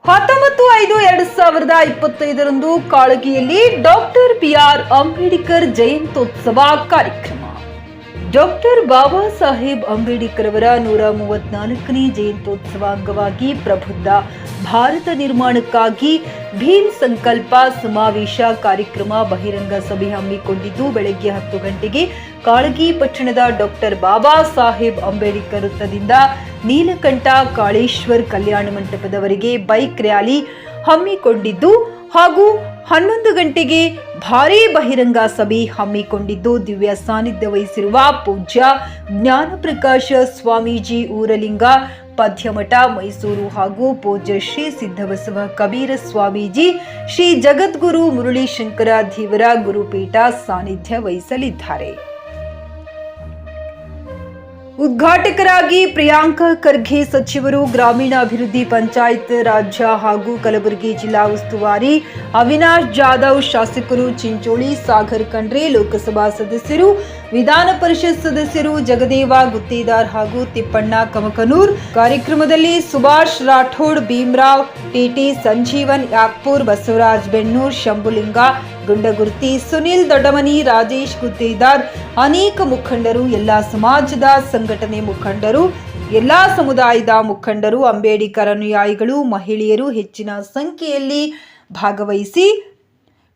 19/5/2025 ಕಾಳಗಿಯಲ್ಲಿ doctor B R Ambedkar ಜಯಂತ್ಯೋತ್ಸವ ಕಾರ್ಯಕ್ರಮ. Doctor Baba Saheb Ambedkar ಅವರ 134ನೇ ಜಯಂತ್ಯೋತ್ಸವ ಅಂಗವಾಗಿ ಪ್ರಬುದ್ಧ ಭಾರತ ನಿರ್ಮಾಣಕ್ಕಾಗಿ ಭೀಮ್ ಸಂಕಲ್ಪ ಸಮಾವೇಶ ಕಾರ್ಯಕ್ರಮ ಬಹಿರಂಗ ಸಭೆ ಹಮ್ಮಿಕೊಂಡಿದ್ದು ಬೆಳಗ್ಗೆ 10 ಗಂಟೆಗೆ ಕಾಳಗಿ ಪಟ್ಟಣದ ಡಾಕ್ಟರ್ ಬಾಬಾ ಸಾಹೇಬ್ ಅಂಬೇಡ್ಕರ್ ವೃತ್ತದಿಂದ ನೀಲಕಂಠ ಕಾಳೇಶ್ವರ್ ಕಲ್ಯಾಣ ಮಂಟಪದವರೆಗೆ ಬೈಕ್ ರ್ಯಾಲಿ ಹಮ್ಮಿಕೊಂಡಿದ್ದು ಹಾಗೂ 11 ಗಂಟೆಗೆ ಭಾರೀ ಬಹಿರಂಗ ಸಭೆ ಹಮ್ಮಿಕೊಂಡಿದ್ದು ದಿವ್ಯ ಸಾನ್ನಿಧ್ಯ ವಹಿಸಿರುವ ಪೂಜ್ಯ ಜ್ಞಾನಪ್ರಕಾಶ ಸ್ವಾಮೀಜಿ ಊರಲಿಂಗ ಪದ್ಯಮಠ ಮೈಸೂರು ಹಾಗೂ ಪೂಜ್ಯ ಶ್ರೀ ಸಿದ್ದಬಸವ ಕಬೀರ ಸ್ವಾಮೀಜಿ ಶ್ರೀ ಜಗದ್ಗುರು ಮುರಳಿ ಶಂಕರ ಧೀವರ ಗುರುಪೀಠ ಸಾನ್ನಿಧ್ಯ ವಹಿಸಲಿದ್ದಾರೆ. ಉದ್ಘಾಟಕರಾಗಿ ಪ್ರಿಯಾಂಕ ಖರ್ಗೆ ಸಚಿವರು, ಗ್ರಾಮೀಣಾಭಿವೃದ್ಧಿ ಪಂಚಾಯತ್ ರಾಜ್ಯ ಹಾಗೂ ಕಲಬುರಗಿ ಜಿಲ್ಲಾ ಉಸ್ತುವಾರಿ ಅವಿನಾಶ್ ಜಾಧವ್, ಶಾಸಕರು ಚಿಂಚೋಳಿ ಸಾಗರ್ ಖಂಡ್ರೆ, ಲೋಕಸಭಾ ಸದಸ್ಯರು, ವಿಧಾನ ಪರಿಷತ್ ಸದಸ್ಯರು ಜಗದೇವ ಗುತ್ತೇದಾರ್ ಹಾಗೂ ತಿಪ್ಪಣ್ಣ ಕಮಕನೂರ್. ಕಾರ್ಯಕ್ರಮದಲ್ಲಿ ಸುಭಾಷ್ ರಾಠೋಡ್, ಭೀಮರಾವ್ ಟಿಟಿ, ಸಂಜೀವನ್ ಯಾಕ್ಪುರ್, ಬಸವರಾಜ್ ಬೆನ್ನೂರ್, ಶಂಭುಲಿಂಗ ಗುಂಡಗುರ್ತಿ, ಸುನಿಲ್ ದೊಡ್ಡಮನಿ, ರಾಜೇಶ್ ಗುತ್ತೇದಾರ್, ಅನೇಕ ಮುಖಂಡರು, ಎಲ್ಲಾ ಸಮಾಜದ ಸಂಘಟನೆ ಮುಖಂಡರು, ಎಲ್ಲಾ ಸಮುದಾಯದ ಮುಖಂಡರು, ಅಂಬೇಡ್ಕರ್ ಅನುಯಾಯಿಗಳು, ಮಹಿಳೆಯರು ಹೆಚ್ಚಿನ ಸಂಖ್ಯೆಯಲ್ಲಿ ಭಾಗವಹಿಸಿ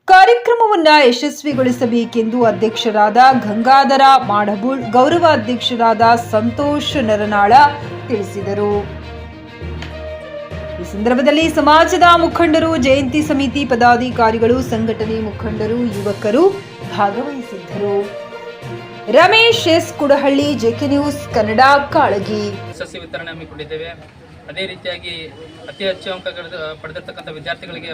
ಕಾರ್ಯಕ್ರಮವನ್ನು ಯಶಸ್ವಿಗೊಳಿಸಬೇಕೆಂದು ಅಧ್ಯಕ್ಷರಾದ ಗಂಗಾಧರ ಮಾಡಬೂಳ್, ಗೌರವ ಅಧ್ಯಕ್ಷರಾದ ಸಂತೋಷ್ ನರನಾಳ ತಿಳಿಸಿದರು. ಈ ಸಂದರ್ಭದಲ್ಲಿ ಸಮಾಜದ ಮುಖಂಡರು, ಜಯಂತಿ ಸಮಿತಿ ಪದಾಧಿಕಾರಿಗಳು, ಸಂಘಟನೆ ಮುಖಂಡರು, ಯುವಕರು ಭಾಗವಹಿಸಿದ್ದರು. Ramesh S Kudahalli, JK news Kannada, Kalagi. ಸಸ್ಯ ವಿತರಣೆ ಹಮ್ಮಿಕೊಂಡಿದ್ದೇವೆ. ಅದೇ ರೀತಿಯಾಗಿ ಅತಿ ಹೆಚ್ಚು ಅಂಕ ಪಡೆದಿರ್ತಕ್ಕಂಥ ವಿದ್ಯಾರ್ಥಿಗಳಿಗೆ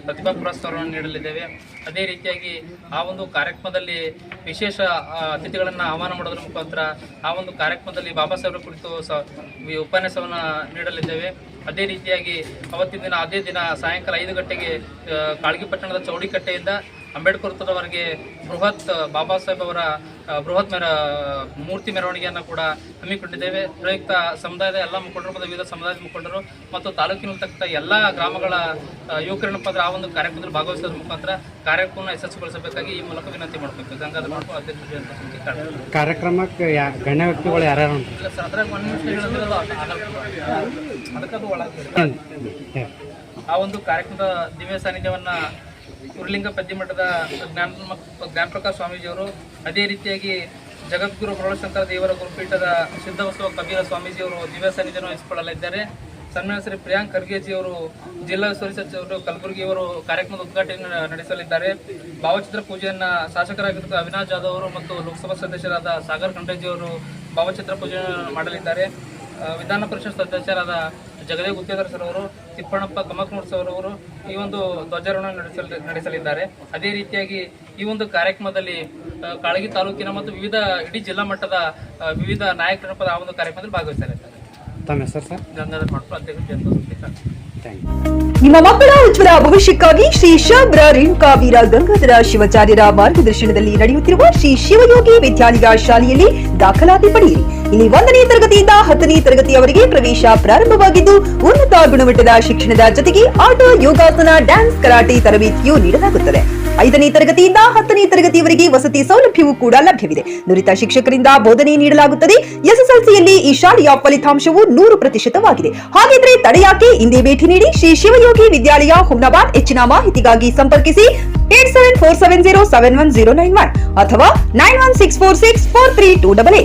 ಪ್ರತಿಭಾ ಪುರಸ್ಕಾರವನ್ನು ನೀಡಲಿದ್ದೇವೆ. ಅದೇ ರೀತಿಯಾಗಿ ಆ ಒಂದು ಕಾರ್ಯಕ್ರಮದಲ್ಲಿ ವಿಶೇಷ ಅತಿಥಿಗಳನ್ನು ಆಹ್ವಾನ ಮಾಡೋದ್ರ ಮುಖಾಂತರ ಆ ಒಂದು ಕಾರ್ಯಕ್ರಮದಲ್ಲಿ ಬಾಬಾ ಸಾಹೇಬರ ಕುರಿತು ಉಪನ್ಯಾಸವನ್ನು ನೀಡಲಿದ್ದೇವೆ. ಅದೇ ರೀತಿಯಾಗಿ ಅವತ್ತಿನ ದಿನ ಅದೇ ದಿನ ಸಾಯಂಕಾಲ 5 ಗಂಟೆಗೆ ಕಾಳಗಿ ಪಟ್ಟಣದ ಚೌಡಿಕಟ್ಟೆಯಿಂದ ಅಂಬೇಡ್ಕರ್ ವೃತ್ತದವರೆಗೆ ಬೃಹತ್ ಬಾಬಾ ಸಾಹೇಬ್ ಅವರ ಬೃಹತ್ ಮೂರ್ತಿ ಮೆರವಣಿಗೆಯನ್ನು ಕೂಡ ಹಮ್ಮಿಕೊಂಡಿದ್ದೇವೆ. ಪ್ರಯುಕ್ತ ಸಮುದಾಯದ ಎಲ್ಲ ಮುಖಂಡರು ಮತ್ತು ವಿವಿಧ ಸಮುದಾಯದ ಮುಖಂಡರು ಮತ್ತು ತಾಲೂಕಿನಲ್ಲಿರ್ತಕ್ಕಂಥ ಎಲ್ಲ ಗ್ರಾಮಗಳ ಯುವಕರನ್ನಪ್ಪ ಆ ಒಂದು ಕಾರ್ಯಕ್ರಮದಲ್ಲಿ ಭಾಗವಹಿಸೋದ್ರ ಮುಖಾಂತರ ಕಾರ್ಯಕ್ರಮವನ್ನು ಯಶಸ್ವಿಗೊಳಿಸಬೇಕಾಗಿ ಈ ಮೂಲಕ ವಿನಂತಿ ಮಾಡಬೇಕು. ಗಂಗಾಧರ ಮಾಡ್ಕೊ ಅಧ್ಯಕ್ಷ ಕಾರ್ಯಕ್ರಮಕ್ಕೆ ಗಣ್ಯ ವ್ಯಕ್ತಿಗಳು ಯಾರ್ಯಾರು ಇಲ್ಲ ಸರ್, ಅದ್ರಾಗ ಅದಕ್ಕದು ಒಳಗೆ ಆ ಒಂದು ಕಾರ್ಯಕ್ರಮದ ದಿವ್ಯ ಸಾನ್ನಿಧ್ಯವನ್ನು ಉರ್ಲಿಂಗ ಪದ್ಯಮಠದ ಜ್ಞಾನಪ್ರಕಾಶ್ ಸ್ವಾಮೀಜಿಯವರು, ಅದೇ ರೀತಿಯಾಗಿ ಜಗದ್ಗುರು ಮುರಳೀಶಂಕರ ದೇವರ ಗುರುಪೀಠದ ಸಿದ್ದಬಸವ ಕಬೀರ ಸ್ವಾಮೀಜಿಯವರು ದಿವ್ಯ ಸಾನ್ನಿಧ್ಯವನ್ನು ವಹಿಸಿಕೊಳ್ಳಲಿದ್ದಾರೆ. ಸನ್ಮಾನ್ಯ ಶ್ರೀ ಪ್ರಿಯಾಂಕ್ ಖರ್ಗೆಜಿಯವರು, ಜಿಲ್ಲಾ ಉಸ್ತುವಾರಿ ಸಚಿವರು ಕಲಬುರಗಿಯವರು ಕಾರ್ಯಕ್ರಮದ ಉದ್ಘಾಟನೆ ನಡೆಸಲಿದ್ದಾರೆ. ಭಾವಚಿತ್ರ ಪೂಜೆಯನ್ನು ಶಾಸಕರಾಗಿರುವ ಅವಿನಾಶ್ ಜಾಧವ್ ಅವರು ಮತ್ತು ಲೋಕಸಭಾ ಸದಸ್ಯರಾದ ಸಾಗರ್ ಖಂಡ್ರೆಜಿಯವರು ಭಾವಚಿತ್ರ ಪೂಜೆ ಮಾಡಲಿದ್ದಾರೆ. ವಿಧಾನ ಪರಿಷತ್ ಸದಸ್ಯರಾದ ಜಗದೇವ್ ಗುತ್ತೇದಾರ್ ಸರ್ ಅವರು, ತಿಪ್ಪಣ್ಣಪ್ಪ ಕಮಕನೂರ್ ಸರ್ ಅವರು ಈ ಒಂದು ಧ್ವಜಾರೋಹಣ ನಡೆಸಲಿದ್ದಾರೆ. ಅದೇ ರೀತಿಯಾಗಿ ಈ ಒಂದು ಕಾರ್ಯಕ್ರಮದಲ್ಲಿ ಕಾಳಗಿ ತಾಲೂಕಿನ ಮತ್ತು ವಿವಿಧ ಇಡೀ ಜಿಲ್ಲಾ ಮಟ್ಟದ ವಿವಿಧ ನಾಯಕರ ಆ ಒಂದು ಕಾರ್ಯಕ್ರಮದಲ್ಲಿ ಭಾಗವಹಿಸಲಿದ್ದಾರೆ. ತಮ್ಮ ಹೆಸರು ಸರ್? ಗಂಗಾಧರ ಮಾಡ್ಕೊ ಅಧ್ಯಕ್ಷ. ನಿಮ್ಮ ಮಕ್ಕಳ ಉಜ್ವಲ ಭವಿಷ್ಯಕ್ಕಾಗಿ ಶ್ರೀ ಶಾಬ್ರ ರೇಣುಕಾ ವೀರ ಗಂಗಾಧರ ಶಿವಾಚಾರ್ಯರ ಮಾರ್ಗದರ್ಶನದಲ್ಲಿ ನಡೆಯುತ್ತಿರುವ ಶ್ರೀ ಶಿವಯೋಗಿ ವಿದ್ಯಾಲಯ ಶಾಲೆಯಲ್ಲಿ ದಾಖಲಾತಿ ಪಡೆಯಿರಿ. ಇಲ್ಲಿ 1ನೇ ತರಗತಿಯಿಂದ 10ನೇ ತರಗತಿಯವರೆಗೆ ಪ್ರವೇಶ ಪ್ರಾರಂಭವಾಗಿದ್ದು ಉನ್ನತ ಗುಣಮಟ್ಟದ ಶಿಕ್ಷಣದ ಜೊತೆಗೆ ಆಟ, ಯೋಗಾಸನ, ಡ್ಯಾನ್ಸ್, ಕರಾಟೆ ತರಬೇತಿಯೂ ನೀಡಲಾಗುತ್ತದೆ. 5ನೇ ತರಗತಿಯಿಂದ 10ನೇ ತರಗತಿಯವರೆಗೆ ವಸತಿ ಸೌಲಭ್ಯವೂ ಕೂಡ ಲಭ್ಯವಿದೆ. ನುರಿತ ಶಿಕ್ಷಕರಿಂದ ಬೋಧನೆ ನೀಡಲಾಗುತ್ತದೆ. ಎಸ್ಎಸ್ಎಲ್ಸಿಯಲ್ಲಿ ಈ ಶಾಲೆಯ ಫಲಿತಾಂಶವು 100%ವಾಗಿದೆ. ಹಾಗಿದ್ರೆ ತಡೆಯಾಕೆ? ಇಂದೇ ಭೇಟಿ ನೀಡಿ ಶ್ರೀ ಶಿವಯೋಗಿ ವಿದ್ಯಾಲಯ, ಹುಮ್ನಾಬಾದ್. ಹೆಚ್ಚಿನ ಮಾಹಿತಿಗಾಗಿ ಸಂಪರ್ಕಿಸಿ 8747071091 ಅಥವಾ 9164643288.